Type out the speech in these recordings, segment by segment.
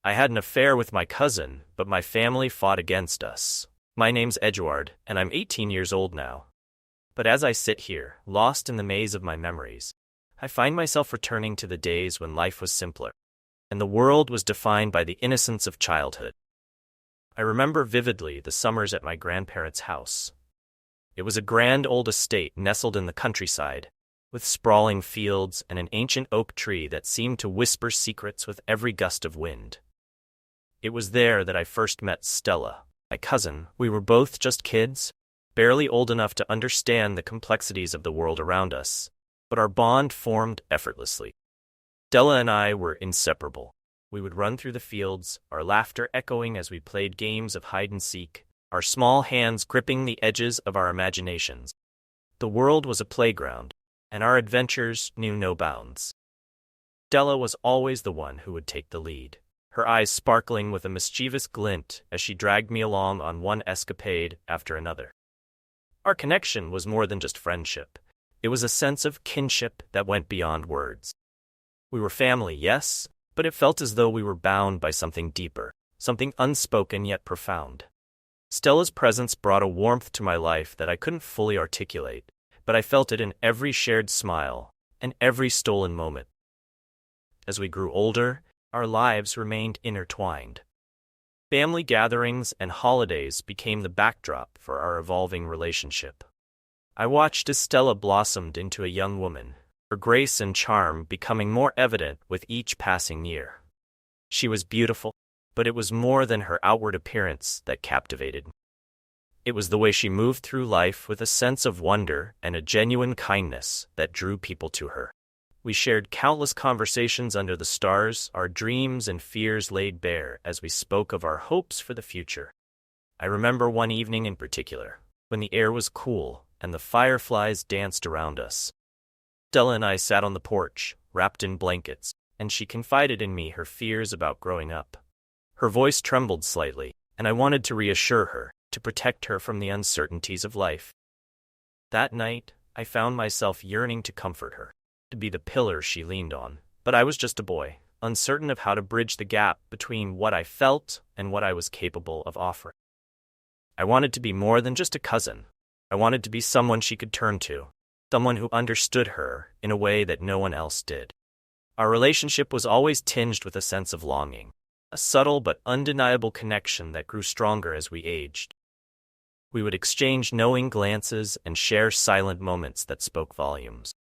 I had an affair with my cousin, but my family fought against us. My name's Edgeworth, and I'm 18 years old now. But as I sit here, lost in the maze of my memories, I find myself returning to the days when life was simpler, and the world was defined by the innocence of childhood. I remember vividly the summers at my grandparents' house. It was a grand old estate nestled in the countryside, with sprawling fields and an ancient oak tree that seemed to whisper secrets with every gust of wind. It was there that I first met Stella, my cousin. We were both just kids, barely old enough to understand the complexities of the world around us, but our bond formed effortlessly. Stella and I were inseparable. We would run through the fields, our laughter echoing as we played games of hide-and-seek, our small hands gripping the edges of our imaginations. The world was a playground, and our adventures knew no bounds. Stella was always the one who would take the lead, her eyes sparkling with a mischievous glint as she dragged me along on one escapade after another. Our connection was more than just friendship. It was a sense of kinship that went beyond words. We were family, yes, but it felt as though we were bound by something deeper, something unspoken yet profound. Stella's presence brought a warmth to my life that I couldn't fully articulate, but I felt it in every shared smile and every stolen moment. As we grew older, our lives remained intertwined. Family gatherings and holidays became the backdrop for our evolving relationship. I watched as Stella blossomed into a young woman, her grace and charm becoming more evident with each passing year. She was beautiful, but it was more than her outward appearance that captivated me. It was the way she moved through life with a sense of wonder and a genuine kindness that drew people to her. We shared countless conversations under the stars, our dreams and fears laid bare as we spoke of our hopes for the future. I remember one evening in particular, when the air was cool and the fireflies danced around us. Stella and I sat on the porch, wrapped in blankets, and she confided in me her fears about growing up. Her voice trembled slightly, and I wanted to reassure her, to protect her from the uncertainties of life. That night, I found myself yearning to comfort her, to be the pillar she leaned on, but I was just a boy, uncertain of how to bridge the gap between what I felt and what I was capable of offering. I wanted to be more than just a cousin. I wanted to be someone she could turn to, someone who understood her in a way that no one else did. Our relationship was always tinged with a sense of longing, a subtle but undeniable connection that grew stronger as we aged. We would exchange knowing glances and share silent moments that spoke volumes.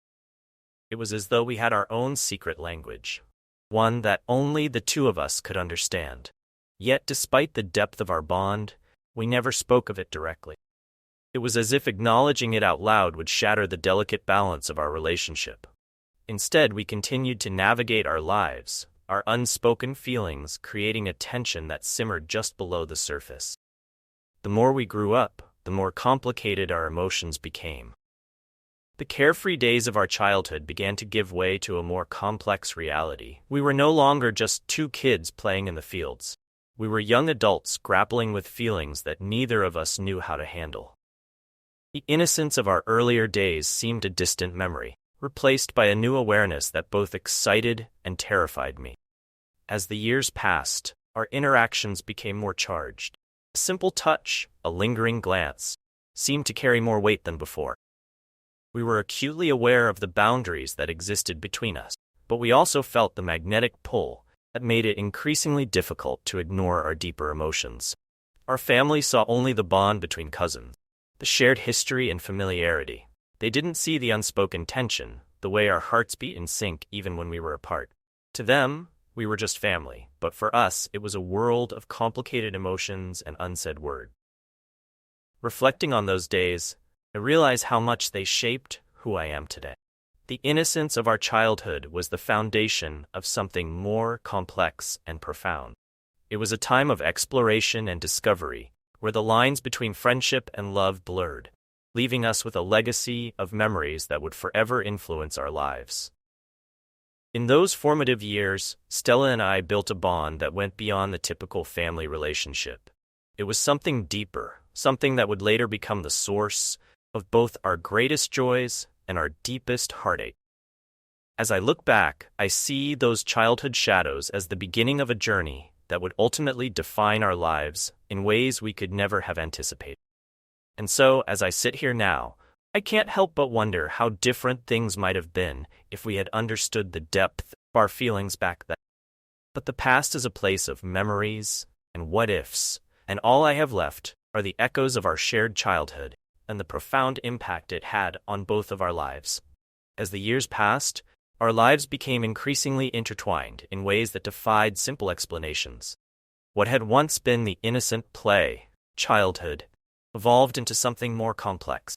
It was as though we had our own secret language, one that only the two of us could understand. Yet, despite the depth of our bond, we never spoke of it directly. It was as if acknowledging it out loud would shatter the delicate balance of our relationship. Instead, we continued to navigate our lives, our unspoken feelings creating a tension that simmered just below the surface. The more we grew up, the more complicated our emotions became. The carefree days of our childhood began to give way to a more complex reality. We were no longer just two kids playing in the fields. We were young adults grappling with feelings that neither of us knew how to handle. The innocence of our earlier days seemed a distant memory, replaced by a new awareness that both excited and terrified me. As the years passed, our interactions became more charged. A simple touch, a lingering glance, seemed to carry more weight than before. We were acutely aware of the boundaries that existed between us, but we also felt the magnetic pull that made it increasingly difficult to ignore our deeper emotions. Our family saw only the bond between cousins, the shared history and familiarity. They didn't see the unspoken tension, the way our hearts beat in sync even when we were apart. To them, we were just family, but for us, it was a world of complicated emotions and unsaid words. Reflecting on those days, I realize how much they shaped who I am today. The innocence of our childhood was the foundation of something more complex and profound. It was a time of exploration and discovery, where the lines between friendship and love blurred, leaving us with a legacy of memories that would forever influence our lives. In those formative years, Stella and I built a bond that went beyond the typical family relationship. It was something deeper, something that would later become the source of both our greatest joys and our deepest heartache. As I look back, I see those childhood shadows as the beginning of a journey that would ultimately define our lives in ways we could never have anticipated. And so, as I sit here now, I can't help but wonder how different things might have been if we had understood the depth of our feelings back then. But the past is a place of memories and what-ifs, and all I have left are the echoes of our shared childhood and the profound impact it had on both of our lives. As the years passed, our lives became increasingly intertwined in ways that defied simple explanations. What had once been the innocent play, childhood, evolved into something more complex,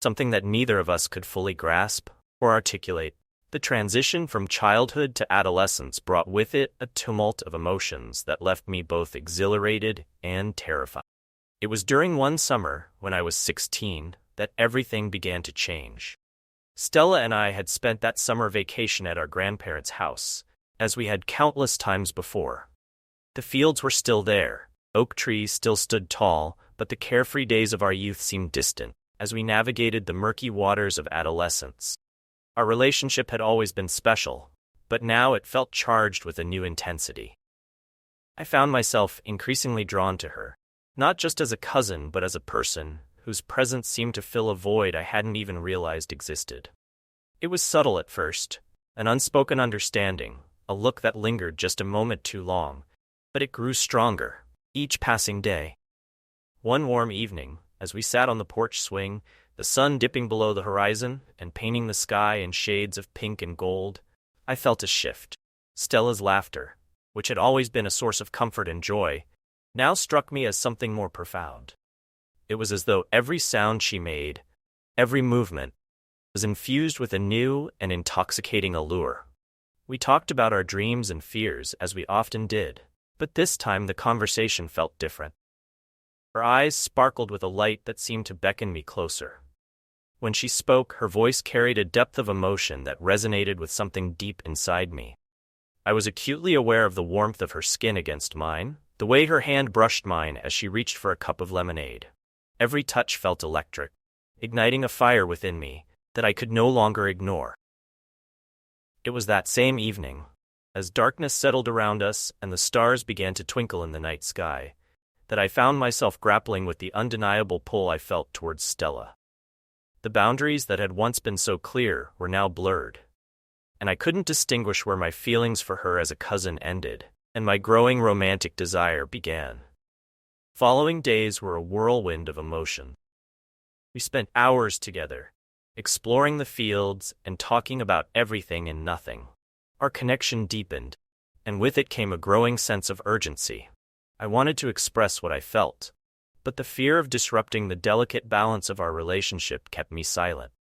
something that neither of us could fully grasp or articulate. The transition from childhood to adolescence brought with it a tumult of emotions that left me both exhilarated and terrified. It was during one summer, when I was 16, that everything began to change. Stella and I had spent that summer vacation at our grandparents' house, as we had countless times before. The fields were still there, oak trees still stood tall, but the carefree days of our youth seemed distant as we navigated the murky waters of adolescence. Our relationship had always been special, but now it felt charged with a new intensity. I found myself increasingly drawn to her, not just as a cousin but as a person whose presence seemed to fill a void I hadn't even realized existed. It was subtle at first, an unspoken understanding, a look that lingered just a moment too long, but it grew stronger, each passing day. One warm evening, as we sat on the porch swing, the sun dipping below the horizon and painting the sky in shades of pink and gold, I felt a shift. Stella's laughter, which had always been a source of comfort and joy, now struck me as something more profound. It was as though every sound she made, every movement, was infused with a new and intoxicating allure. We talked about our dreams and fears as we often did, but this time the conversation felt different. Her eyes sparkled with a light that seemed to beckon me closer. When she spoke, her voice carried a depth of emotion that resonated with something deep inside me. I was acutely aware of the warmth of her skin against mine, the way her hand brushed mine as she reached for a cup of lemonade. Every touch felt electric, igniting a fire within me that I could no longer ignore. It was that same evening, as darkness settled around us and the stars began to twinkle in the night sky, that I found myself grappling with the undeniable pull I felt towards Stella. The boundaries that had once been so clear were now blurred, and I couldn't distinguish where my feelings for her as a cousin ended and my growing romantic desire began. Following days were a whirlwind of emotion. We spent hours together, exploring the fields and talking about everything and nothing. Our connection deepened, and with it came a growing sense of urgency. I wanted to express what I felt, but the fear of disrupting the delicate balance of our relationship kept me silent.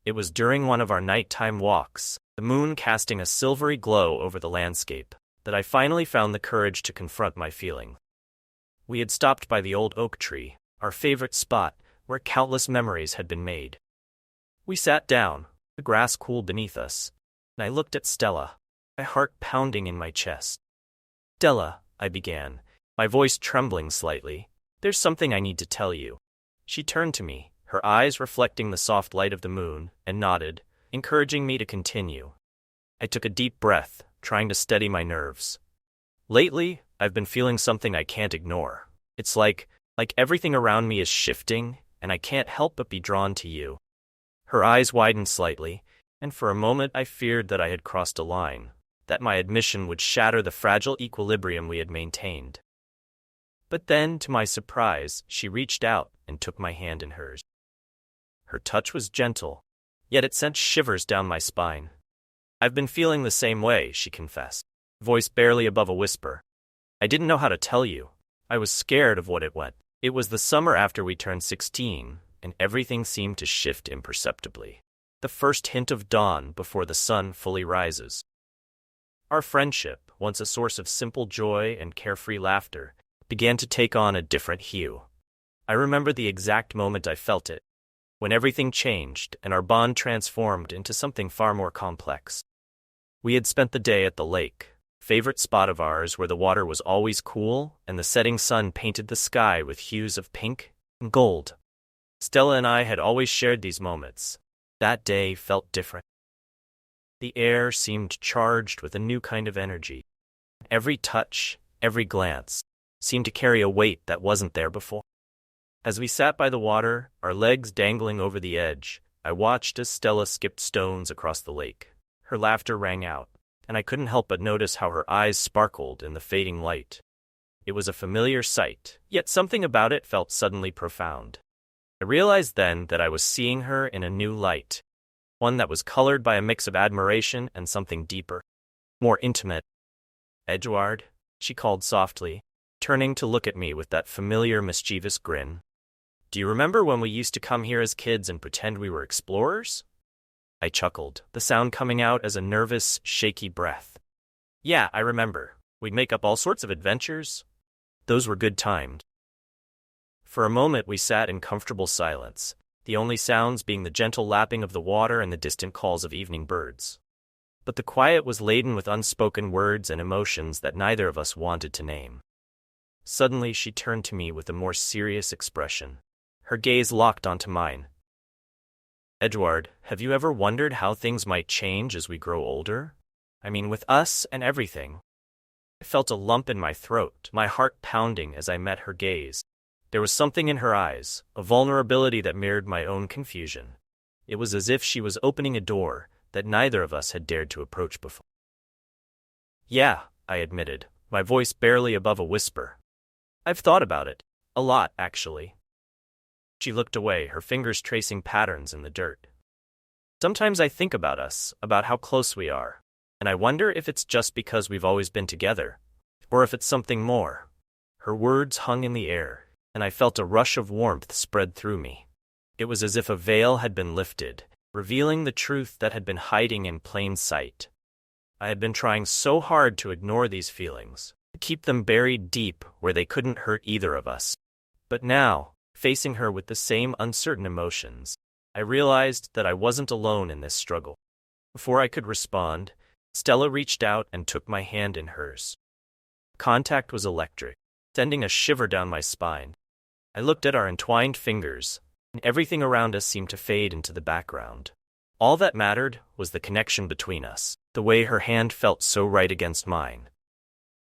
It was during one of our nighttime walks, the moon casting a silvery glow over the landscape, that I finally found the courage to confront my feeling. We had stopped by the old oak tree, our favorite spot, where countless memories had been made. We sat down, the grass cool beneath us, and I looked at Stella, my heart pounding in my chest. "Stella," I began, my voice trembling slightly, "there's something I need to tell you." She turned to me, her eyes reflecting the soft light of the moon, and nodded, encouraging me to continue. I took a deep breath, trying to steady my nerves. "Lately, I've been feeling something I can't ignore. It's like everything around me is shifting, and I can't help but be drawn to you." Her eyes widened slightly, and for a moment I feared that I had crossed a line, that my admission would shatter the fragile equilibrium we had maintained. But then, to my surprise, she reached out and took my hand in hers. Her touch was gentle, yet it sent shivers down my spine. "I've been feeling the same way," she confessed, voice barely above a whisper. "I didn't know how to tell you. I was scared of what it went." It was the summer after we turned 16, and everything seemed to shift imperceptibly. The first hint of dawn before the sun fully rises. Our friendship, once a source of simple joy and carefree laughter, began to take on a different hue. I remember the exact moment I felt it, when everything changed and our bond transformed into something far more complex. We had spent the day at the lake, favorite spot of ours where the water was always cool and the setting sun painted the sky with hues of pink and gold. Stella and I had always shared these moments. That day felt different. The air seemed charged with a new kind of energy. Every touch, Every glance seemed to carry a weight that wasn't there before. As we sat by the water, our legs dangling over the edge, I watched as Stella skipped stones across the lake. Her laughter rang out, and I couldn't help but notice how her eyes sparkled in the fading light. It was a familiar sight, yet something about it felt suddenly profound. I realized then that I was seeing her in a new light, one that was colored by a mix of admiration and something deeper, more intimate. "Edward," she called softly, turning to look at me with that familiar mischievous grin. "Do you remember when we used to come here as kids and pretend we were explorers?" I chuckled, the sound coming out as a nervous, shaky breath. "Yeah, I remember. We'd make up all sorts of adventures. Those were good times." For a moment we sat in comfortable silence, the only sounds being the gentle lapping of the water and the distant calls of evening birds. But the quiet was laden with unspoken words and emotions that neither of us wanted to name. Suddenly she turned to me with a more serious expression. Her gaze locked onto mine. "Edward, have you ever wondered how things might change as we grow older? I mean, with us and everything." I felt a lump in my throat, my heart pounding as I met her gaze. There was something in her eyes, a vulnerability that mirrored my own confusion. It was as if she was opening a door that neither of us had dared to approach before. "Yeah," I admitted, my voice barely above a whisper. "I've thought about it. A lot, actually." She looked away, her fingers tracing patterns in the dirt. "Sometimes I think about us, about how close we are, and I wonder if it's just because we've always been together, or if it's something more." Her words hung in the air, and I felt a rush of warmth spread through me. It was as if a veil had been lifted, revealing the truth that had been hiding in plain sight. I had been trying so hard to ignore these feelings, to keep them buried deep where they couldn't hurt either of us. But now, facing her with the same uncertain emotions, I realized that I wasn't alone in this struggle. Before I could respond, Stella reached out and took my hand in hers. Contact was electric, sending a shiver down my spine. I looked at our entwined fingers, and everything around us seemed to fade into the background. All that mattered was the connection between us, the way her hand felt so right against mine.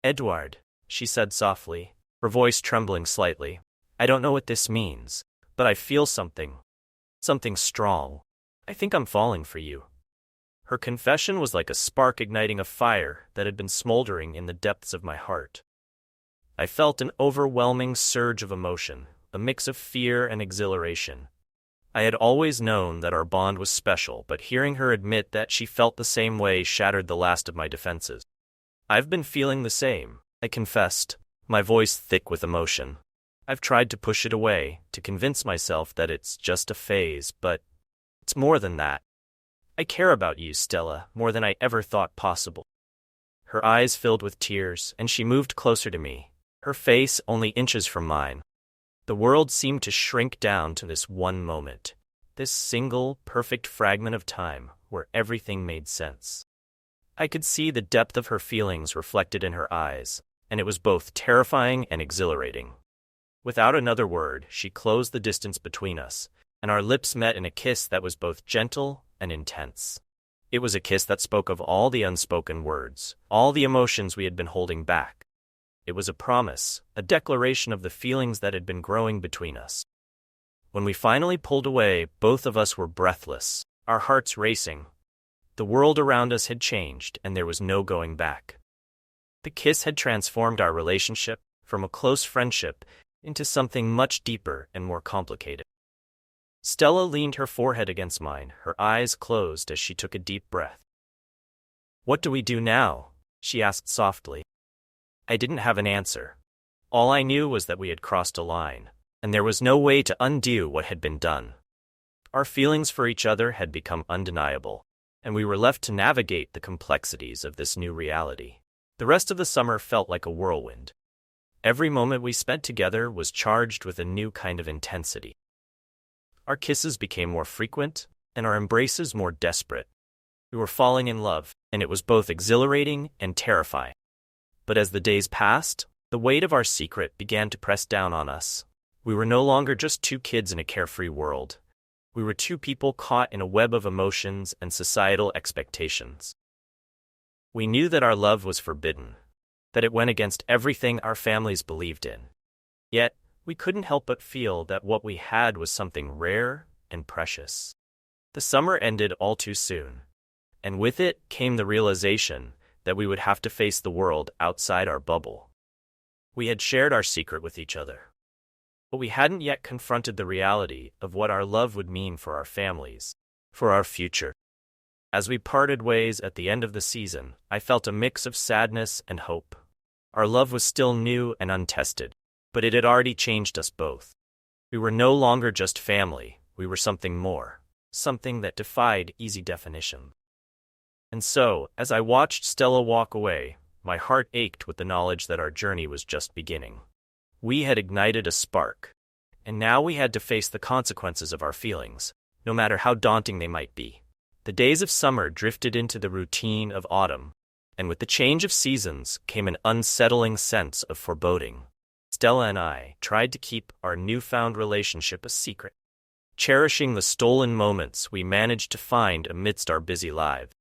"Edward," she said softly, her voice trembling slightly, "I don't know what this means, but I feel something. Something strong. I think I'm falling for you." Her confession was like a spark igniting a fire that had been smoldering in the depths of my heart. I felt an overwhelming surge of emotion, a mix of fear and exhilaration. I had always known that our bond was special, but hearing her admit that she felt the same way shattered the last of my defenses. "I've been feeling the same," I confessed, my voice thick with emotion. "I've tried to push it away, to convince myself that it's just a phase, but it's more than that. I care about you, Stella, more than I ever thought possible." Her eyes filled with tears, and she moved closer to me, her face only inches from mine. The world seemed to shrink down to this one moment, this single, perfect fragment of time where everything made sense. I could see the depth of her feelings reflected in her eyes, and it was both terrifying and exhilarating. Without another word, she closed the distance between us, and our lips met in a kiss that was both gentle and intense. It was a kiss that spoke of all the unspoken words, all the emotions we had been holding back. It was a promise, a declaration of the feelings that had been growing between us. When we finally pulled away, both of us were breathless, our hearts racing. The world around us had changed, and there was no going back. The kiss had transformed our relationship from a close friendship into something much deeper and more complicated. Stella leaned her forehead against mine, her eyes closed as she took a deep breath. "What do we do now?" she asked softly. I didn't have an answer. All I knew was that we had crossed a line, and there was no way to undo what had been done. Our feelings for each other had become undeniable, and we were left to navigate the complexities of this new reality. The rest of the summer felt like a whirlwind. Every moment we spent together was charged with a new kind of intensity. Our kisses became more frequent, and our embraces more desperate. We were falling in love, and it was both exhilarating and terrifying. But as the days passed, the weight of our secret began to press down on us. We were no longer just two kids in a carefree world. We were two people caught in a web of emotions and societal expectations. We knew that our love was forbidden, that it went against everything our families believed in. Yet, we couldn't help but feel that what we had was something rare and precious. The summer ended all too soon, and with it came the realization that we would have to face the world outside our bubble. We had shared our secret with each other, but we hadn't yet confronted the reality of what our love would mean for our families, for our future. As we parted ways at the end of the season, I felt a mix of sadness and hope. Our love was still new and untested, but it had already changed us both. We were no longer just family, we were something more, something that defied easy definition. And so, as I watched Stella walk away, my heart ached with the knowledge that our journey was just beginning. We had ignited a spark, and now we had to face the consequences of our feelings, no matter how daunting they might be. The days of summer drifted into the routine of autumn, and with the change of seasons came an unsettling sense of foreboding. Stella and I tried to keep our newfound relationship a secret, cherishing the stolen moments we managed to find amidst our busy lives.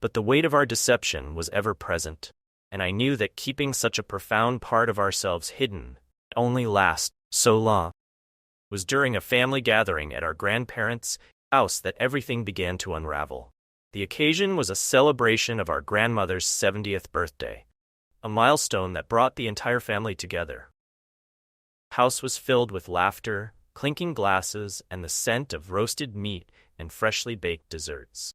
But the weight of our deception was ever present, and I knew that keeping such a profound part of ourselves hidden only last so long. It was during a family gathering at our grandparents' house that everything began to unravel. The occasion was a celebration of our grandmother's 70th birthday, a milestone that brought the entire family together. The house was filled with laughter, clinking glasses, and the scent of roasted meat and freshly baked desserts.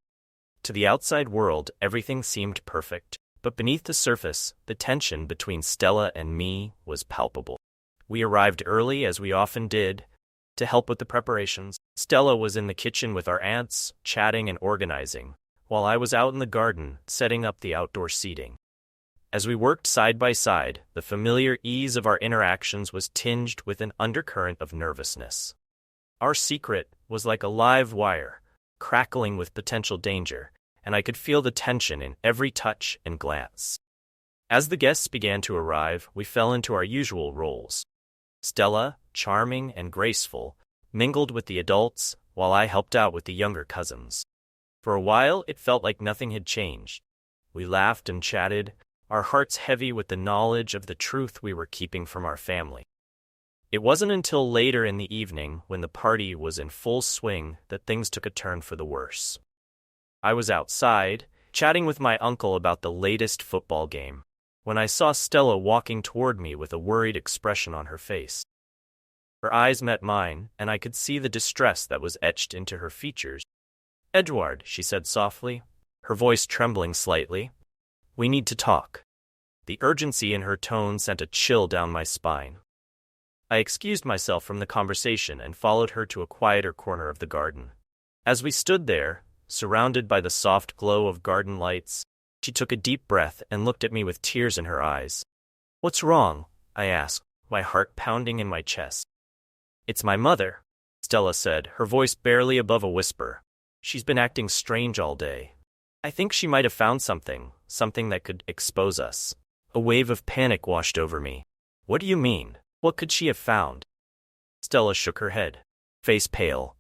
To the outside world, everything seemed perfect, but beneath the surface, the tension between Stella and me was palpable. We arrived early, as we often did, to help with the preparations. Stella was in the kitchen with our aunts, chatting and organizing, while I was out in the garden, setting up the outdoor seating. As we worked side by side, the familiar ease of our interactions was tinged with an undercurrent of nervousness. Our secret was like a live wire, crackling with potential danger, and I could feel the tension in every touch and glance. As the guests began to arrive, we fell into our usual roles. Stella, charming and graceful, mingled with the adults, while I helped out with the younger cousins. For a while, it felt like nothing had changed. We laughed and chatted, our hearts heavy with the knowledge of the truth we were keeping from our family. It wasn't until later in the evening, when the party was in full swing, that things took a turn for the worse. I was outside, chatting with my uncle about the latest football game, when I saw Stella walking toward me with a worried expression on her face. Her eyes met mine, and I could see the distress that was etched into her features. "Edward," she said softly, her voice trembling slightly, "we need to talk." The urgency in her tone sent a chill down my spine. I excused myself from the conversation and followed her to a quieter corner of the garden. As we stood there, surrounded by the soft glow of garden lights, she took a deep breath and looked at me with tears in her eyes. "What's wrong?" I asked, my heart pounding in my chest. "It's my mother," Stella said, her voice barely above a whisper. "She's been acting strange all day. I think she might have found something that could expose us." A wave of panic washed over me. "What do you mean? What could she have found?" Stella shook her head, face pale.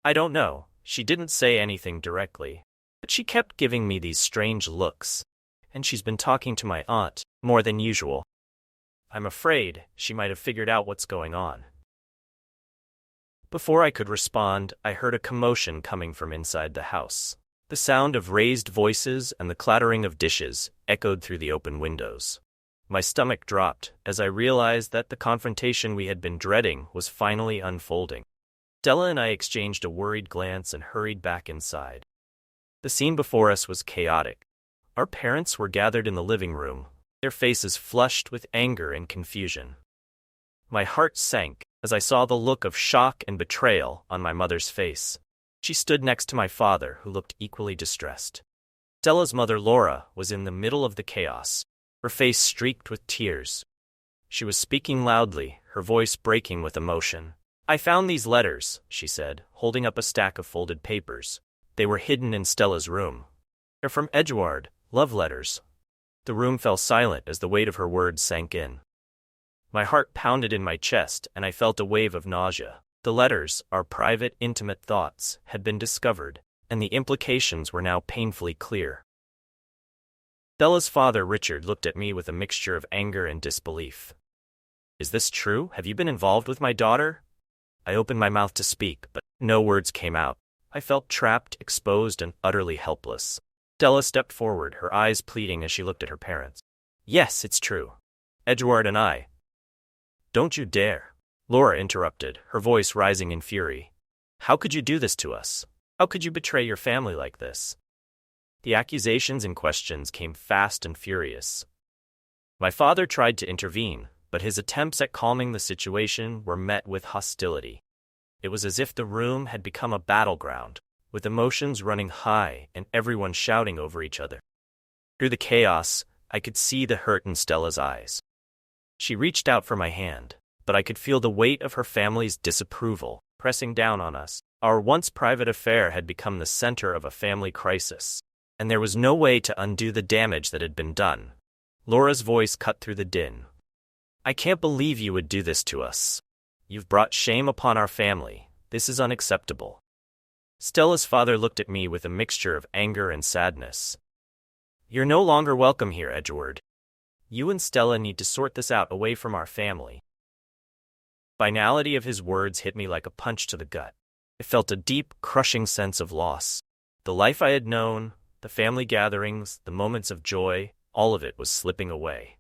"I don't know. She didn't say anything directly, but she kept giving me these strange looks, and she's been talking to my aunt more than usual. I'm afraid she might have figured out what's going on." Before I could respond, I heard a commotion coming from inside the house. The sound of raised voices and the clattering of dishes echoed through the open windows. My stomach dropped as I realized that the confrontation we had been dreading was finally unfolding. Stella and I exchanged a worried glance and hurried back inside. The scene before us was chaotic. Our parents were gathered in the living room, their faces flushed with anger and confusion. My heart sank as I saw the look of shock and betrayal on my mother's face. She stood next to my father, who looked equally distressed. Stella's mother, Laura, was in the middle of the chaos, her face streaked with tears. She was speaking loudly, her voice breaking with emotion. "I found these letters," she said, holding up a stack of folded papers. "They were hidden in Stella's room. They're from Edward, love letters." The room fell silent as the weight of her words sank in. My heart pounded in my chest, and I felt a wave of nausea. The letters, our private, intimate thoughts, had been discovered, and the implications were now painfully clear. Stella's father, Richard, looked at me with a mixture of anger and disbelief. Is this true? Have you been involved with my daughter? I opened my mouth to speak, but no words came out. I felt trapped, exposed, and utterly helpless. Stella stepped forward, her eyes pleading as she looked at her parents. Yes, it's true. Edward and I. Don't you dare. Laura interrupted, her voice rising in fury. How could you do this to us? How could you betray your family like this? The accusations and questions came fast and furious. My father tried to intervene, but his attempts at calming the situation were met with hostility. It was as if the room had become a battleground, with emotions running high and everyone shouting over each other. Through the chaos, I could see the hurt in Stella's eyes. She reached out for my hand, but I could feel the weight of her family's disapproval pressing down on us. Our once private affair had become the center of a family crisis, and there was no way to undo the damage that had been done. Laura's voice cut through the din. I can't believe you would do this to us. You've brought shame upon our family. This is unacceptable. Stella's father looked at me with a mixture of anger and sadness. You're no longer welcome here, Edward. You and Stella need to sort this out away from our family. Finality of his words hit me like a punch to the gut. I felt a deep, crushing sense of loss. The life I had known, the family gatherings, the moments of joy, all of it was slipping away.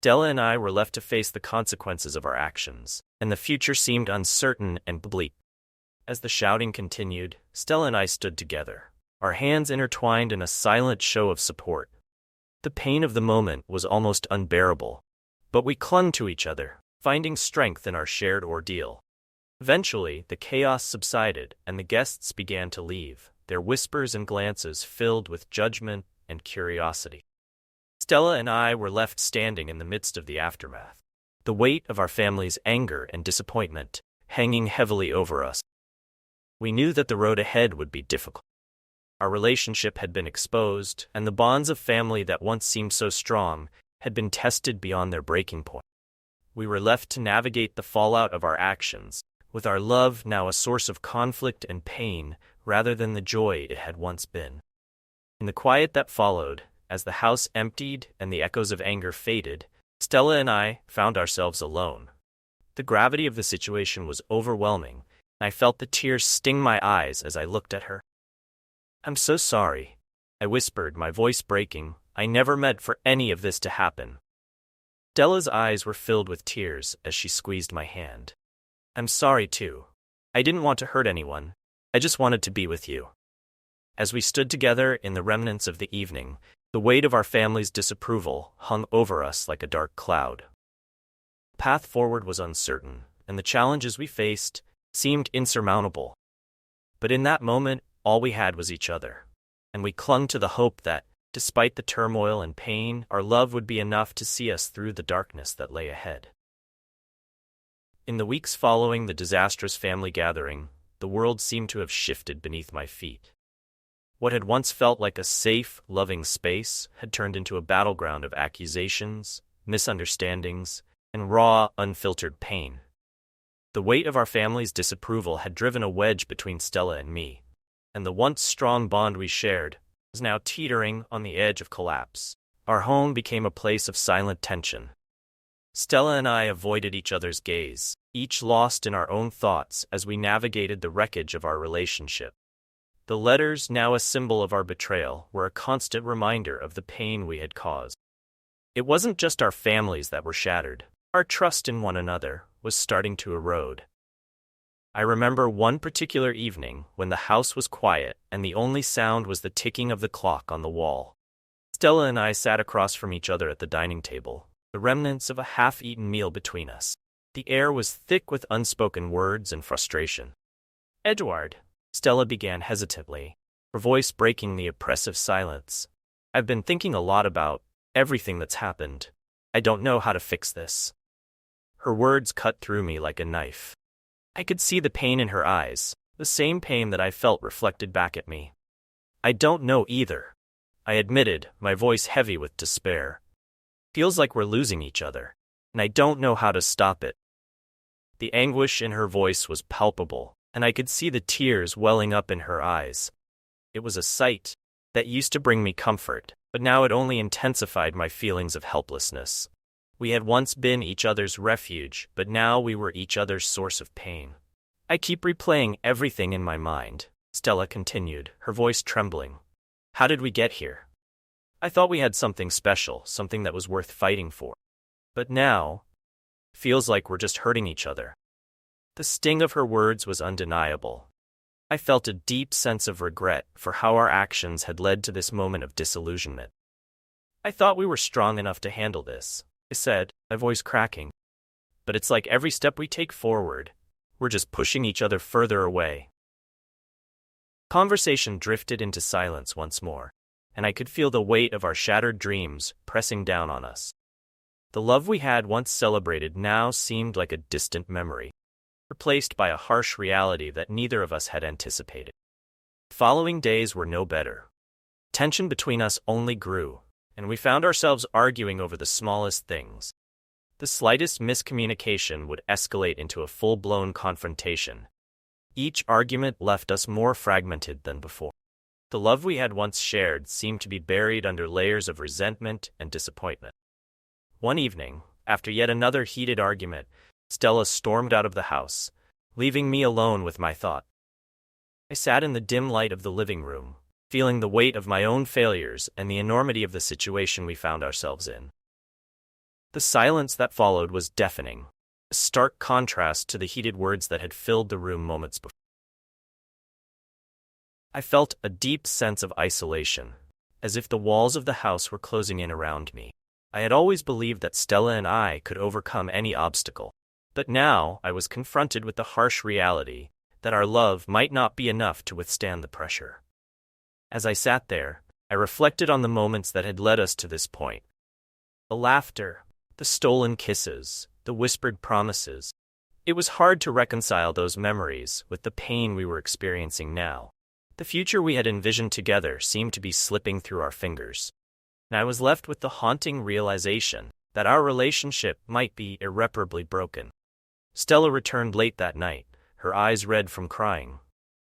Stella and I were left to face the consequences of our actions, and the future seemed uncertain and bleak. As the shouting continued, Stella and I stood together, our hands intertwined in a silent show of support. The pain of the moment was almost unbearable, but we clung to each other, finding strength in our shared ordeal. Eventually, the chaos subsided and the guests began to leave, their whispers and glances filled with judgment and curiosity. Stella and I were left standing in the midst of the aftermath, the weight of our family's anger and disappointment hanging heavily over us. We knew that the road ahead would be difficult. Our relationship had been exposed, and the bonds of family that once seemed so strong had been tested beyond their breaking point. We were left to navigate the fallout of our actions, with our love now a source of conflict and pain rather than the joy it had once been. In the quiet that followed, as the house emptied and the echoes of anger faded, Stella and I found ourselves alone. The gravity of the situation was overwhelming, and I felt the tears sting my eyes as I looked at her. I'm so sorry, I whispered, my voice breaking. I never meant for any of this to happen. Stella's eyes were filled with tears as she squeezed my hand. I'm sorry too. I didn't want to hurt anyone. I just wanted to be with you. As we stood together in the remnants of the evening, the weight of our family's disapproval hung over us like a dark cloud. The path forward was uncertain, and the challenges we faced seemed insurmountable. But in that moment, all we had was each other, and we clung to the hope that, despite the turmoil and pain, our love would be enough to see us through the darkness that lay ahead. In the weeks following the disastrous family gathering, the world seemed to have shifted beneath my feet. What had once felt like a safe, loving space had turned into a battleground of accusations, misunderstandings, and raw, unfiltered pain. The weight of our family's disapproval had driven a wedge between Stella and me, and the once strong bond we shared was now teetering on the edge of collapse. Our home became a place of silent tension. Stella and I avoided each other's gaze, each lost in our own thoughts as we navigated the wreckage of our relationship. The letters, now a symbol of our betrayal, were a constant reminder of the pain we had caused. It wasn't just our families that were shattered. Our trust in one another was starting to erode. I remember one particular evening when the house was quiet and the only sound was the ticking of the clock on the wall. Stella and I sat across from each other at the dining table, the remnants of a half-eaten meal between us. The air was thick with unspoken words and frustration. Edward, Stella began hesitantly, her voice breaking the oppressive silence. I've been thinking a lot about everything that's happened. I don't know how to fix this. Her words cut through me like a knife. I could see the pain in her eyes, the same pain that I felt reflected back at me. I don't know either, I admitted, my voice heavy with despair. Feels like we're losing each other, and I don't know how to stop it. The anguish in her voice was palpable, and I could see the tears welling up in her eyes. It was a sight that used to bring me comfort, but now it only intensified my feelings of helplessness. We had once been each other's refuge, but now we were each other's source of pain. I keep replaying everything in my mind, Stella continued, her voice trembling. How did we get here? I thought we had something special, something that was worth fighting for. But now, feels like we're just hurting each other. The sting of her words was undeniable. I felt a deep sense of regret for how our actions had led to this moment of disillusionment. I thought we were strong enough to handle this, I said, my voice cracking. But it's like every step we take forward, we're just pushing each other further away. Conversation drifted into silence once more, and I could feel the weight of our shattered dreams pressing down on us. The love we had once celebrated now seemed like a distant memory, replaced by a harsh reality that neither of us had anticipated. Following days were no better. Tension between us only grew, and we found ourselves arguing over the smallest things. The slightest miscommunication would escalate into a full-blown confrontation. Each argument left us more fragmented than before. The love we had once shared seemed to be buried under layers of resentment and disappointment. One evening, after yet another heated argument, Stella stormed out of the house, leaving me alone with my thought. I sat in the dim light of the living room, feeling the weight of my own failures and the enormity of the situation we found ourselves in. The silence that followed was deafening, a stark contrast to the heated words that had filled the room moments before. I felt a deep sense of isolation, as if the walls of the house were closing in around me. I had always believed that Stella and I could overcome any obstacle, but now I was confronted with the harsh reality that our love might not be enough to withstand the pressure. As I sat there, I reflected on the moments that had led us to this point. The laughter, the stolen kisses, the whispered promises. It was hard to reconcile those memories with the pain we were experiencing now. The future we had envisioned together seemed to be slipping through our fingers, and I was left with the haunting realization that our relationship might be irreparably broken. Stella returned late that night, her eyes red from crying.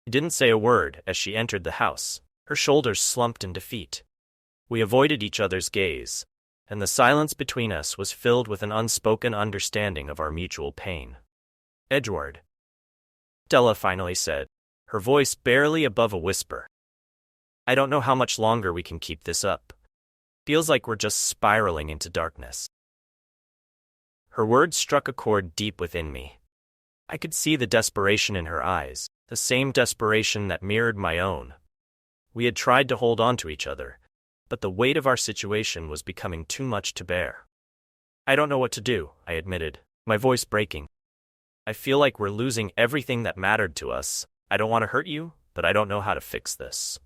She didn't say a word as she entered the house, her shoulders slumped in defeat. We avoided each other's gaze, and the silence between us was filled with an unspoken understanding of our mutual pain. Edward, Stella finally said, her voice barely above a whisper. I don't know how much longer we can keep this up. Feels like we're just spiraling into darkness. Her words struck a chord deep within me. I could see the desperation in her eyes, the same desperation that mirrored my own. We had tried to hold on to each other, but the weight of our situation was becoming too much to bear. I don't know what to do, I admitted, my voice breaking. I feel like we're losing everything that mattered to us. I don't want to hurt you, but I don't know how to fix this.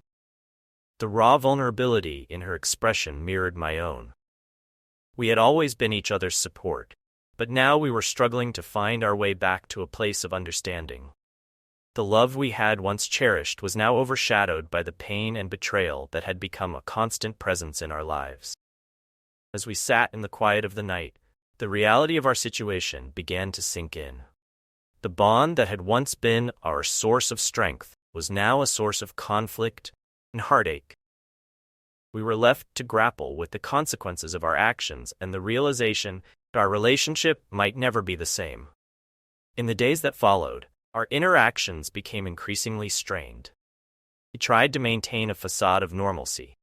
The raw vulnerability in her expression mirrored my own. We had always been each other's support, but now we were struggling to find our way back to a place of understanding. The love we had once cherished was now overshadowed by the pain and betrayal that had become a constant presence in our lives. As we sat in the quiet of the night, the reality of our situation began to sink in. The bond that had once been our source of strength was now a source of conflict and heartache. We were left to grapple with the consequences of our actions and the realization that our relationship might never be the same. In the days that followed, our interactions became increasingly strained. We tried to maintain a facade of normalcy,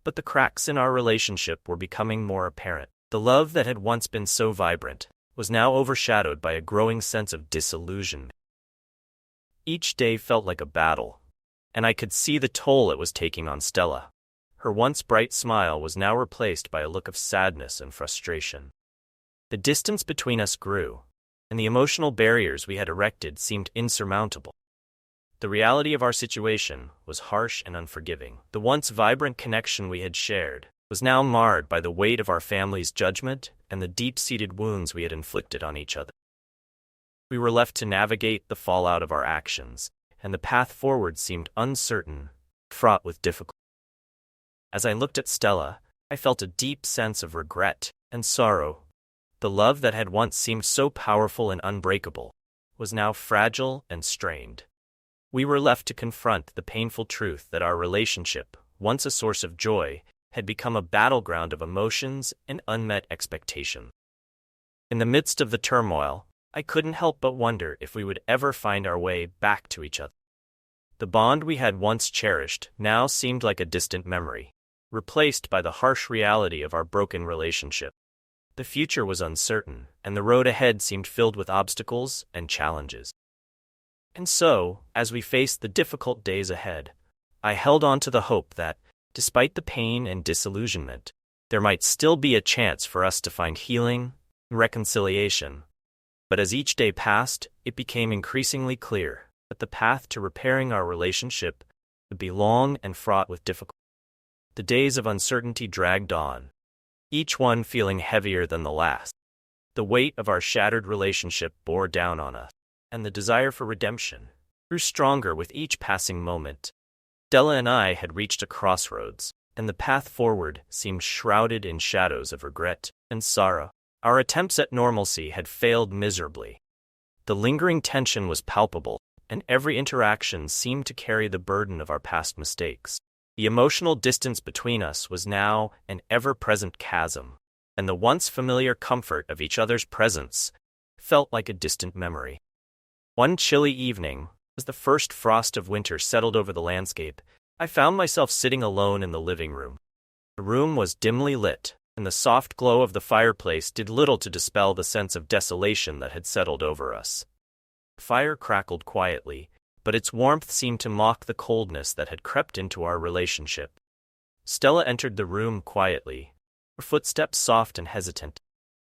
but the cracks in our relationship were becoming more apparent. The love that had once been so vibrant was now overshadowed by a growing sense of disillusionment. Each day felt like a battle, and I could see the toll it was taking on Stella. Her once bright smile was now replaced by a look of sadness and frustration. The distance between us grew, and the emotional barriers we had erected seemed insurmountable. The reality of our situation was harsh and unforgiving. The once vibrant connection we had shared was now marred by the weight of our family's judgment and the deep-seated wounds we had inflicted on each other. We were left to navigate the fallout of our actions, and the path forward seemed uncertain, fraught with difficulty. As I looked at Stella, I felt a deep sense of regret and sorrow. The love that had once seemed so powerful and unbreakable was now fragile and strained. We were left to confront the painful truth that our relationship, once a source of joy, had become a battleground of emotions and unmet expectations. In the midst of the turmoil, I couldn't help but wonder if we would ever find our way back to each other. The bond we had once cherished now seemed like a distant memory, replaced by the harsh reality of our broken relationship. The future was uncertain, and the road ahead seemed filled with obstacles and challenges. And so, as we faced the difficult days ahead, I held on to the hope that, despite the pain and disillusionment, there might still be a chance for us to find healing and reconciliation. But as each day passed, it became increasingly clear that the path to repairing our relationship would be long and fraught with difficulty. The days of uncertainty dragged on, each one feeling heavier than the last. The weight of our shattered relationship bore down on us, and the desire for redemption grew stronger with each passing moment. Stella and I had reached a crossroads, and the path forward seemed shrouded in shadows of regret and sorrow. Our attempts at normalcy had failed miserably. The lingering tension was palpable, and every interaction seemed to carry the burden of our past mistakes. The emotional distance between us was now an ever-present chasm, and the once familiar comfort of each other's presence felt like a distant memory. One chilly evening, as the first frost of winter settled over the landscape, I found myself sitting alone in the living room. The room was dimly lit, and the soft glow of the fireplace did little to dispel the sense of desolation that had settled over us. The fire crackled quietly, but its warmth seemed to mock the coldness that had crept into our relationship. Stella entered the room quietly, her footsteps soft and hesitant.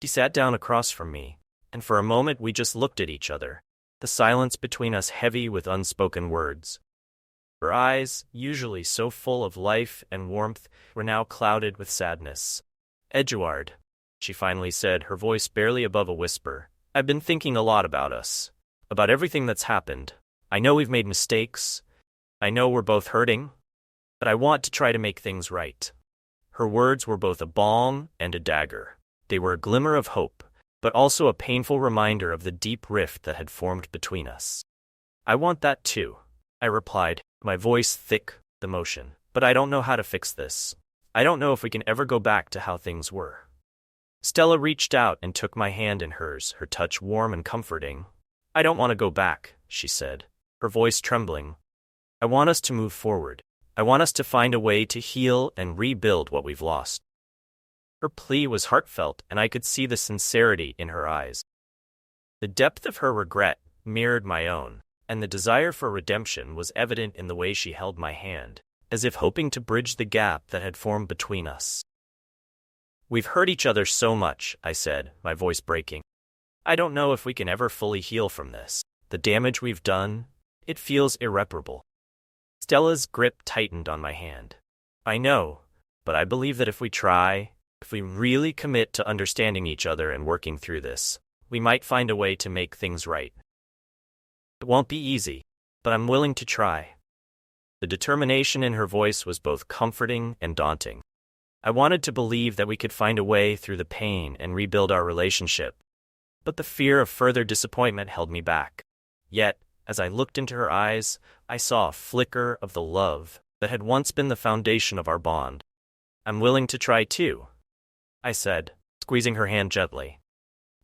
She sat down across from me, and for a moment we just looked at each other, the silence between us heavy with unspoken words. Her eyes, usually so full of life and warmth, were now clouded with sadness. "Edgeworth," she finally said, her voice barely above a whisper, "I've been thinking a lot about us, about everything that's happened. I know we've made mistakes. I know we're both hurting, but I want to try to make things right." Her words were both a balm and a dagger. They were a glimmer of hope, but also a painful reminder of the deep rift that had formed between us. "I want that too," I replied, my voice thick with emotion, "but I don't know how to fix this. I don't know if we can ever go back to how things were." Stella reached out and took my hand in hers, her touch warm and comforting. "I don't want to go back," she said, her voice trembling. "I want us to move forward. I want us to find a way to heal and rebuild what we've lost." Her plea was heartfelt, and I could see the sincerity in her eyes. The depth of her regret mirrored my own, and the desire for redemption was evident in the way she held my hand, as if hoping to bridge the gap that had formed between us. "We've hurt each other so much," I said, my voice breaking. "I don't know if we can ever fully heal from this. The damage we've done, it feels irreparable." Stella's grip tightened on my hand. "I know, but I believe that if we try, if we really commit to understanding each other and working through this, we might find a way to make things right. It won't be easy, but I'm willing to try." The determination in her voice was both comforting and daunting. I wanted to believe that we could find a way through the pain and rebuild our relationship, but the fear of further disappointment held me back. Yet, as I looked into her eyes, I saw a flicker of the love that had once been the foundation of our bond. "I'm willing to try too," I said, squeezing her hand gently.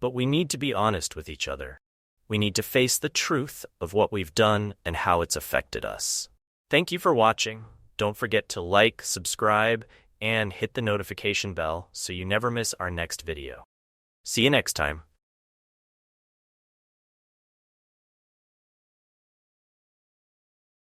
"But we need to be honest with each other. We need to face the truth of what we've done and how it's affected us." Thank you for watching. Don't forget to like, subscribe, and hit the notification bell so you never miss our next video. See you next time.